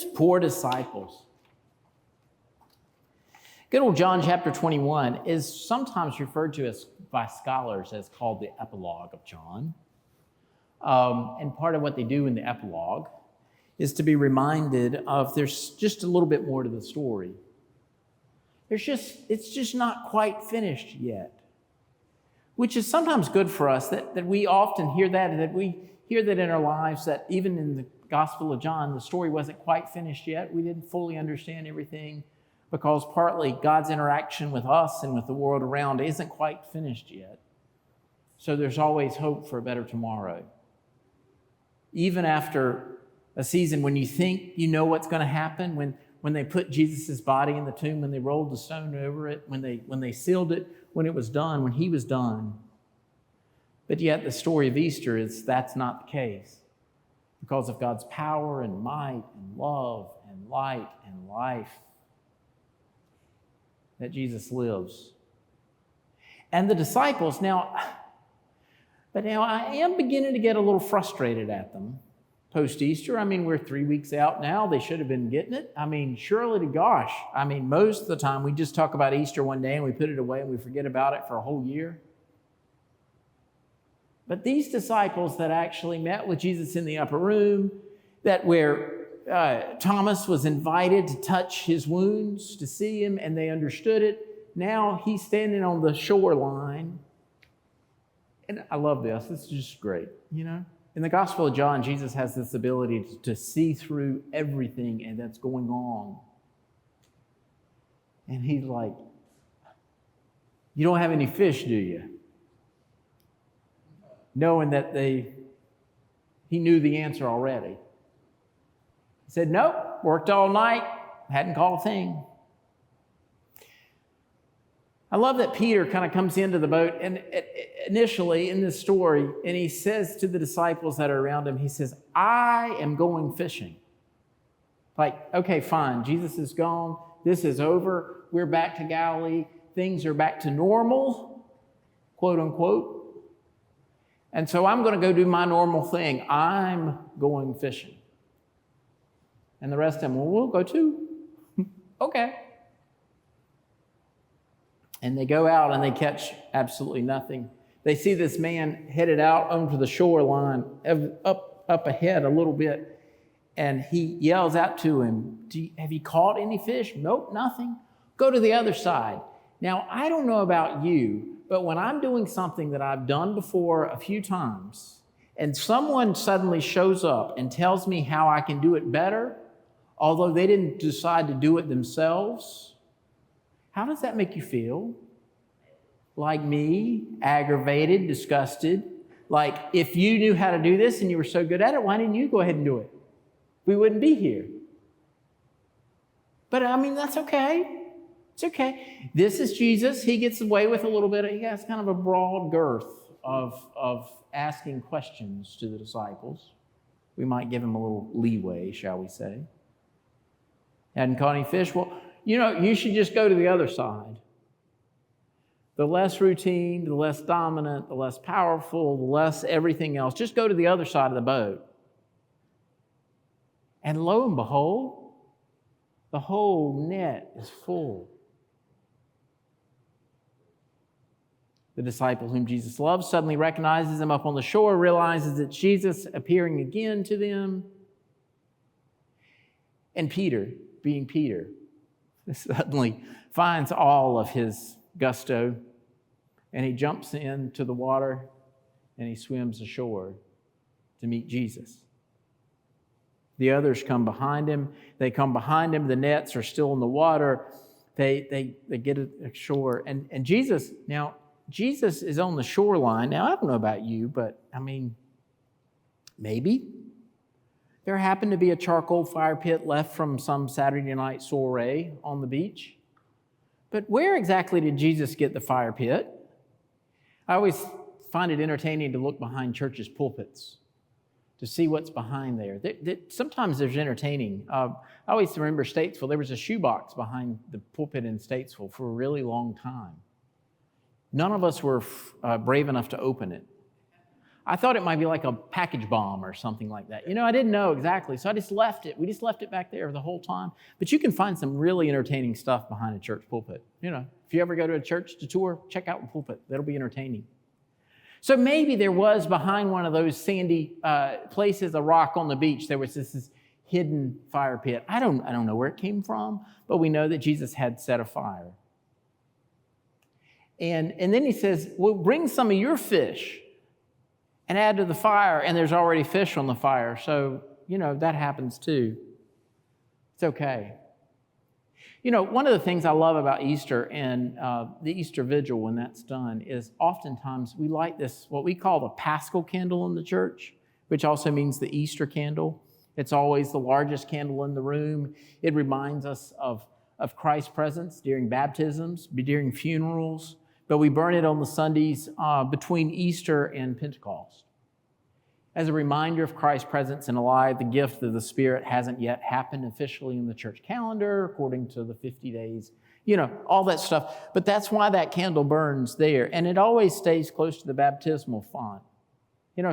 Those poor disciples. Good old John chapter 21 is sometimes referred to as by scholars as called the epilogue of John. And part of what they do in the epilogue is to be reminded of there's just a little bit more to the story. It's just not quite finished yet, which is sometimes good for us that we often hear that we hear that in our lives, that even in the Gospel of John, the story wasn't quite finished yet. We didn't fully understand everything because partly God's interaction with us and with the world around isn't quite finished yet. So there's always hope for a better tomorrow. Even after a season when you think you know what's going to happen, when they put Jesus' body in the tomb, when they rolled the stone over it, when they sealed it, when it was done, when he was done. But yet the story of Easter is that's not the case. Because of God's power and might and love and light and life, that Jesus lives. And the disciples, now I am beginning to get a little frustrated at them post-Easter. I mean, we're 3 weeks out now. They should have been getting it. I mean, surely to gosh. I mean, most of the time we just talk about Easter one day and we put it away and we forget about it for a whole year. But these disciples that actually met with Jesus in the upper room, that where Thomas was invited to touch his wounds, to see him, and they understood it. Now he's standing on the shoreline. And I love this. This is just great, you know. In the Gospel of John, Jesus has this ability to see through everything and that's going on. And he's like, you don't have any fish, do you? Knowing that he knew the answer already. He said, nope, worked all night, hadn't caught a thing. I love that Peter kind of comes into the boat and initially in this story, and he says to the disciples that are around him, he says, I am going fishing. Like, okay, fine, Jesus is gone, this is over, we're back to Galilee, things are back to normal, quote unquote. And so I'm going to go do my normal thing. I'm going fishing. And the rest of them, well, we'll go too. Okay. And they go out and they catch absolutely nothing. They see this man headed out onto the shoreline, up ahead a little bit, and he yells out to him, have you caught any fish? Nope, nothing. Go to the other side. Now, I don't know about you, but when I'm doing something that I've done before a few times, and someone suddenly shows up and tells me how I can do it better, although they didn't decide to do it themselves, how does that make you feel? Like me, aggravated, disgusted. Like, if you knew how to do this and you were so good at it, why didn't you go ahead and do it? We wouldn't be here. But I mean, that's okay. It's okay. This is Jesus. He gets away with a little bit. He has kind of a broad girth of asking questions to the disciples. We might give him a little leeway, shall we say. Hadn't caught any fish? Well, you know, you should just go to the other side. The less routine, the less dominant, the less powerful, the less everything else. Just go to the other side of the boat. And lo and behold, the whole net is full. The disciple whom Jesus loves suddenly recognizes him up on the shore, realizes it's Jesus appearing again to them. And Peter, being Peter, suddenly finds all of his gusto, and he jumps into the water and he swims ashore to meet Jesus. The others come behind him. They come behind him. The nets are still in the water. They get ashore. And Jesus is on the shoreline. Now, I don't know about you, but I mean, maybe there happened to be a charcoal fire pit left from some Saturday night soiree on the beach. But where exactly did Jesus get the fire pit? I always find it entertaining to look behind churches' pulpits to see what's behind there. Sometimes there's entertaining. I always remember Statesville. There was a shoebox behind the pulpit in Statesville for a really long time. None of us were brave enough to open it. I thought it might be like a package bomb or something like that. I didn't know exactly, so I just left it. We just left it back there the whole time. But you can find some really entertaining stuff behind a church pulpit. If you ever go to a church to tour, check out the pulpit. That'll be entertaining. So maybe there was behind one of those sandy places, a rock on the beach, there was this hidden fire pit. I don't know where it came from, but we know that Jesus had set a fire. And then he says, well, bring some of your fish and add to the fire, and there's already fish on the fire. So, that happens too. It's okay. One of the things I love about Easter and the Easter Vigil when that's done is oftentimes we light this, what we call the Paschal candle in the church, which also means the Easter candle. It's always the largest candle in the room. It reminds us of Christ's presence during baptisms, during funerals, but we burn it on the Sundays between Easter and Pentecost. As a reminder of Christ's presence and alive, the gift of the Spirit hasn't yet happened officially in the church calendar, according to the 50 days, all that stuff. But that's why that candle burns there. And it always stays close to the baptismal font.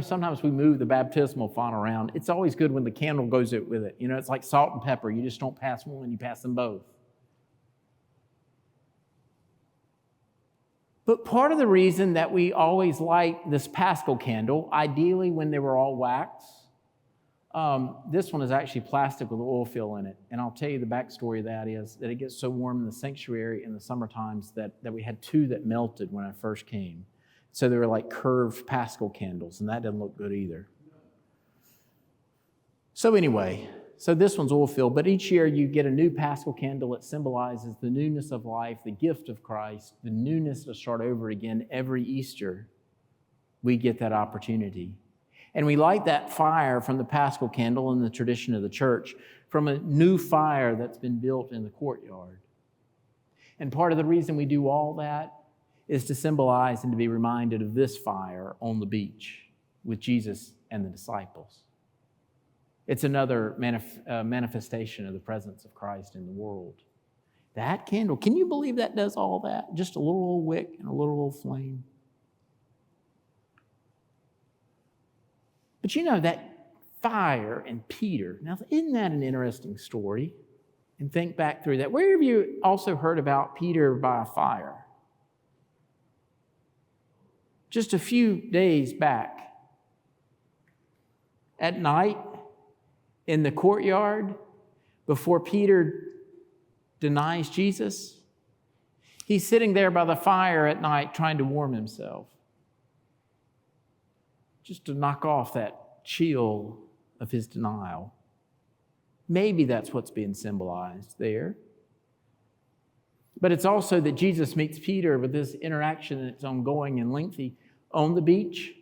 Sometimes we move the baptismal font around. It's always good when the candle goes with it. It's like salt and pepper. You just don't pass one, you pass them both. But part of the reason that we always light this Paschal candle, ideally when they were all wax, this one is actually plastic with oil fill in it. And I'll tell you the backstory of that is that it gets so warm in the sanctuary in the summer times that we had 2 that melted when I first came. So they were like curved Paschal candles, and that doesn't look good either. So anyway, this one's oil-filled, but each year you get a new Paschal candle. It symbolizes the newness of life, the gift of Christ, the newness to start over again. Every Easter, we get that opportunity. And we light that fire from the Paschal candle in the tradition of the church from a new fire that's been built in the courtyard. And part of the reason we do all that is to symbolize and to be reminded of this fire on the beach with Jesus and the disciples. It's another manifestation of the presence of Christ in the world. That candle, can you believe that does all that? Just a little old wick and a little old flame. But that fire and Peter, now isn't that an interesting story? And think back through that. Where have you also heard about Peter by a fire? Just a few days back, at night, in the courtyard, before Peter denies Jesus, he's sitting there by the fire at night trying to warm himself, just to knock off that chill of his denial. Maybe that's what's being symbolized there. But it's also that Jesus meets Peter with this interaction that's ongoing and lengthy on the beach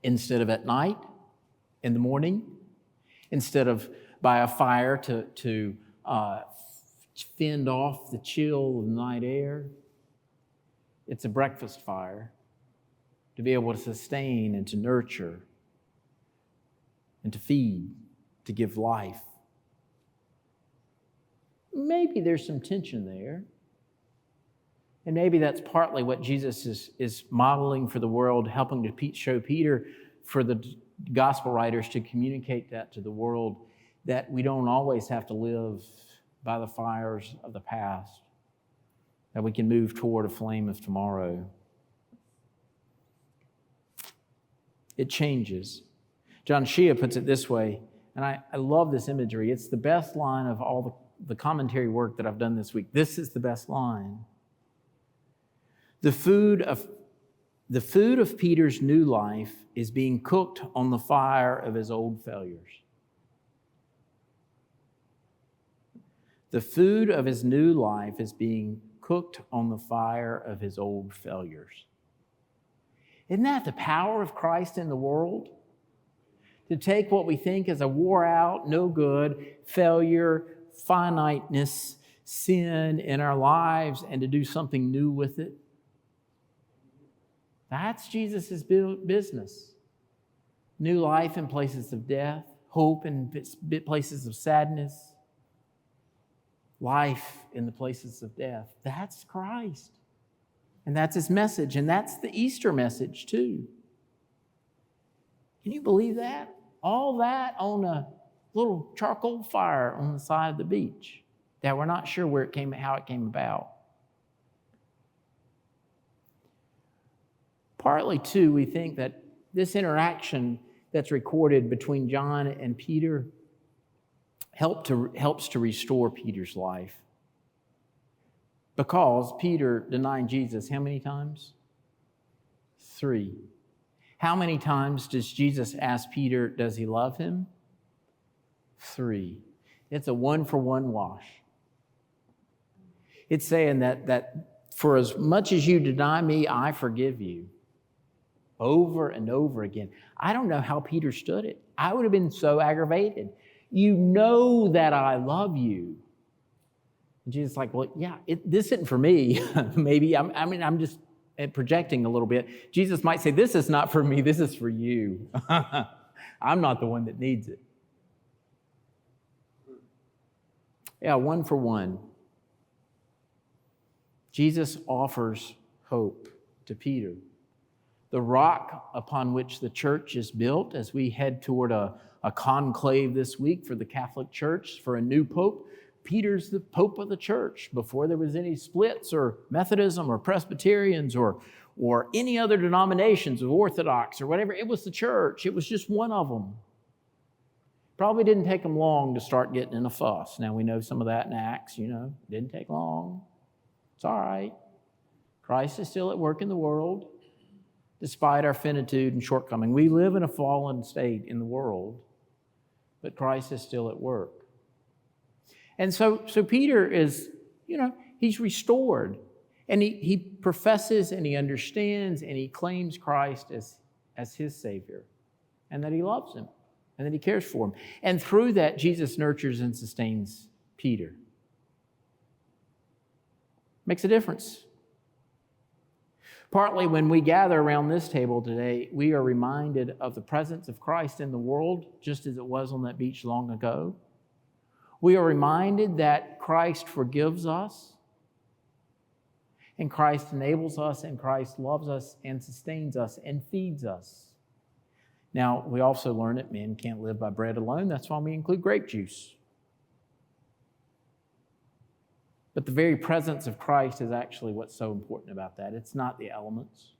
instead of at night, in the morning, instead of by a fire to fend off the chill of the night air. It's a breakfast fire to be able to sustain and to nurture and to feed, to give life. Maybe there's some tension there. And maybe that's partly what Jesus is modeling for the world, helping to show Peter, for the gospel writers to communicate that to the world, that we don't always have to live by the fires of the past, that we can move toward a flame of tomorrow. It changes. John Shea puts it this way, and I love this imagery. It's the best line of all the commentary work that I've done this week. This is the best line. The food of Peter's new life is being cooked on the fire of his old failures. The food of his new life is being cooked on the fire of his old failures. Isn't that the power of Christ in the world? To take what we think is a wore out, no good, failure, finiteness, sin in our lives and to do something new with it. That's Jesus' business. New life in places of death, hope in places of sadness, life in the places of death. That's Christ. And that's his message. And that's the Easter message too. Can you believe that? All that on a little charcoal fire on the side of the beach that we're not sure how it came about. Partly, too, we think that this interaction that's recorded between John and Peter helps to restore Peter's life. Because Peter denied Jesus how many times? 3. How many times does Jesus ask Peter, does he love him? 3. It's a 1-for-1 wash. It's saying that for as much as you deny me, I forgive you. Over and over again. I don't know how Peter stood it. I would have been so aggravated. You know that I love you. And Jesus is like, well, yeah, this isn't for me. Maybe, I'm just projecting a little bit. Jesus might say, this is not for me, this is for you. I'm not the one that needs it. Yeah, 1-for-1. Jesus offers hope to Peter. The rock upon which the church is built as we head toward a conclave this week for the Catholic Church, for a new pope. Peter's the pope of the church before there was any splits or Methodism or Presbyterians or any other denominations of Orthodox or whatever. It was the church. It was just one of them. Probably didn't take them long to start getting in a fuss. Now we know some of that in Acts, didn't take long. It's all right. Christ is still at work in the world. Despite our finitude and shortcoming. We live in a fallen state in the world, but Christ is still at work. And so Peter is, he's restored. And he professes and he understands and he claims Christ as his Savior. And that he loves him. And that he cares for him. And through that, Jesus nurtures and sustains Peter. Makes a difference. Partly when we gather around this table today, we are reminded of the presence of Christ in the world, just as it was on that beach long ago. We are reminded that Christ forgives us, and Christ enables us, and Christ loves us and sustains us and feeds us. Now, we also learn that men can't live by bread alone. That's why we include grape juice. But the very presence of Christ is actually what's so important about that. It's not the elements.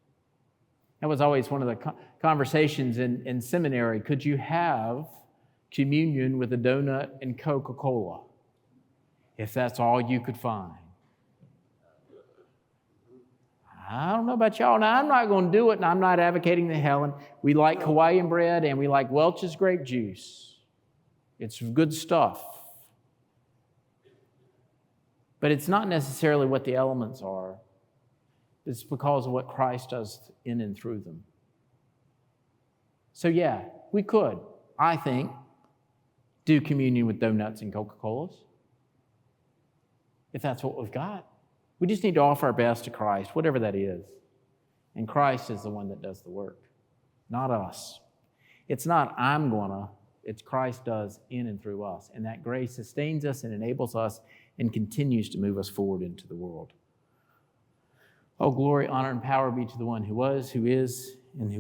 That was always one of the conversations in seminary. Could you have communion with a donut and Coca-Cola if that's all you could find? I don't know about y'all. Now, I'm not going to do it, and I'm not advocating the Helen. We like Hawaiian bread, and we like Welch's grape juice. It's good stuff. But it's not necessarily what the elements are. It's because of what Christ does in and through them. So yeah, we could, I think, do communion with donuts and Coca-Colas, if that's what we've got. We just need to offer our best to Christ, whatever that is. And Christ is the one that does the work, not us. It's not it's Christ does in and through us. And that grace sustains us and enables us and continues to move us forward into the world. Oh, glory, honor, and power be to the one who was, who is,